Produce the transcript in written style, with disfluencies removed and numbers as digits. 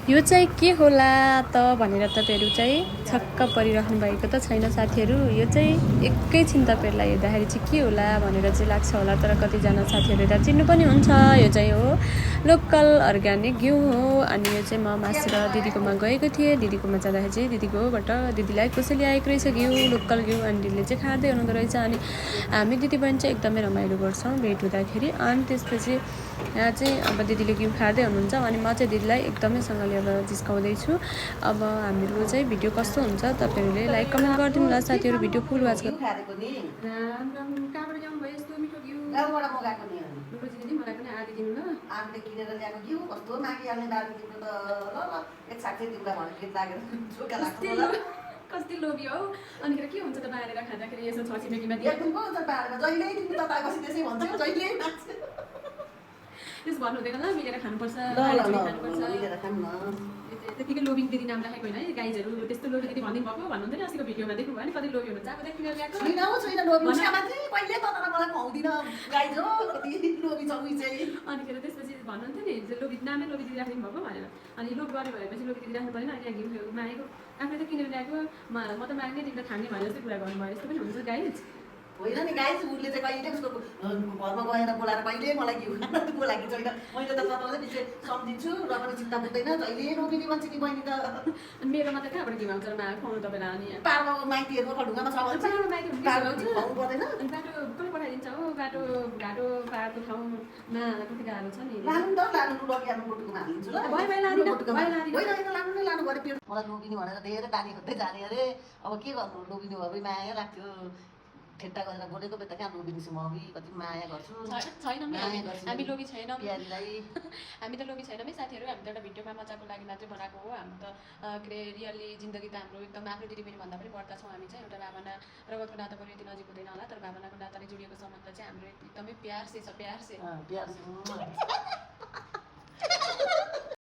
यो चाहिँ के होला त भनेर तपाईँहरू चाहिँ छक्क परिरहनु भएको त छैन साथीहरू। यो चाहिँ एकैछिन तपाईँहरूलाई हेर्दाखेरि चाहिँ के होला भनेर चाहिँ लाग्छ होला, तर कतिजना साथीहरू त चिन्नु पनि हुन्छ। यो चाहिँ हो लोकल अर्ग्यानिक घिउ हो। अनि यो चाहिँ म मासु र दिदीकोमा गएको थिएँ। दिदीकोमा जाँदाखेरि चाहिँ दिदीकोबाट दिदीलाई कसैले ल्याएको रहेछ घिउ, लोकल घिउ। अनि दिदीले चाहिँ खाँदै हुनुहुँदो रहेछ। अनि हामी दिदीबहिनी चाहिँ एकदमै रमाइलो गर्छौँ भेट हुँदाखेरि। अनि त्यसपछि यहाँ चाहिँ अब दिदीले घिउ खाँदै हुनुहुन्छ, अनि म चाहिँ दिदीलाई एकदमैसँगले अब जिस्काउँदैछु। अब हाम्रो चाहिँ भिडियो कस्तो हुन्छ तपाईँहरूले लाइक कमेन्ट गरिदिनु होला साथीहरू। भिडियो फुल वाच गर्नु। कहाँबाट ल्याउनु भयो यस्तो मिठो घिउ? गाउँबाट मगाएको नि रोजी दिदी मलाई पनि आधी दिनु ल। आफूले किनेर ल्याएको घिउ कस्तो मागिहाल्ने दाबी दिनु त ल ल एक साक्षी दिउँला भनेर गीत लागेर झोका लाग्छ कति लोभी हौ। अनिखेर के हुन्छ त बारेर खाँदाखेरि यसो 6 छिमेकीमा एकदम पो त बारेर जहिले तिमी त तागसी त्यसै भन्छौ जहिले त्यस भन्नु हुँदैन ल, मिलेर खानुपर्छ, खानुपर्छ मिलेर खानु न। त्यतिकै लोभी दिदी नाम राखेको होइन है गाइजहरू। त्यस्तो लोभी दिदी भनिदिनु भएको भन्नुहुँदैन अस्तिको भिडियोमा देख्नु भयो नि कति लोभी हुनुहुन्छ। अब किनेर ल्याएको छैन हौ छैन लोभी उसकामा चाहिँ कहिले त तर मलाई खुवाउँदिन गाइज हो कति लोभी छ उही चाहिँ। अनिखेर त्यसपछि भन्नुहुन्थ्यो नि लोभी नामै लोभी दिदी राखिदिनु भएको भनेर। अनि लोभ गऱ्यो भएपछि लोभी दिदी राख्नु परेन। यहाँ घिउ मागेको आफूले त किनेर ल्याएको म त माग्ने तिमीलाई खाने भने जस्तै कुरा गर्नुभयो। यस्तो पनि हुन्छ गाइज होइन नि गाइज। उसले चाहिँ कहिले उसको घरमा गएर बोलाएर कहिले मलाई घिउ खान बोलाएको छैन। मैले त तपाईँलाई पछि सम्झिन्छु र पनि चिन्ता बुझ्दैन जहिले रोकिने मान्छे नि बहिनी त। मेरोमा त कहाँबाट घिउ आउँछ मा खुवाउनु तपाईँलाई? अनि पारमा माइतीहरू ढुङ्गामा छ भने खुवाउनु पर्दैन। अनि बाटो कसले पठाइदिन्छ हो? बाटो घाटो पाहाडको ठाउँमा कति गाह्रो छ नि। लानु त लानु लगिहाल्नु बोटुकोमा हालिदिन्छु ल। होइन लानु नै लानु पऱ्यो पेट। मलाई लोबिनी भनेर धेरै बानी खोज्दै जाने अरे। अब के गर्नु लोबिनी भए माया लाग्थ्यो। ठेट्टा गरेर बोलेको बेला कहाँ लोबिनीछु म कति माया गर्छु। छैनौँ हामी लोभी छैनौँ प्यारीलाई। हामी त लोभी छैनौँ है साथीहरू। हामी त एउटा भिडियोमा मजाको लागि मात्रै बनाएको हो। हामी त के अरे रियली जिन्दगी त हाम्रो एकदम आफ्नो दिदीबहिनी भन्दा पनि बढ्ता छौँ हामी चाहिँ। एउटा भावना रगतको नाता पनि यति नजिक हुँदैन होला, तर भावनाको नाताले जोडिएको सम्बन्ध चाहिँ हाम्रो एकदमै प्यार से छ। प्यार से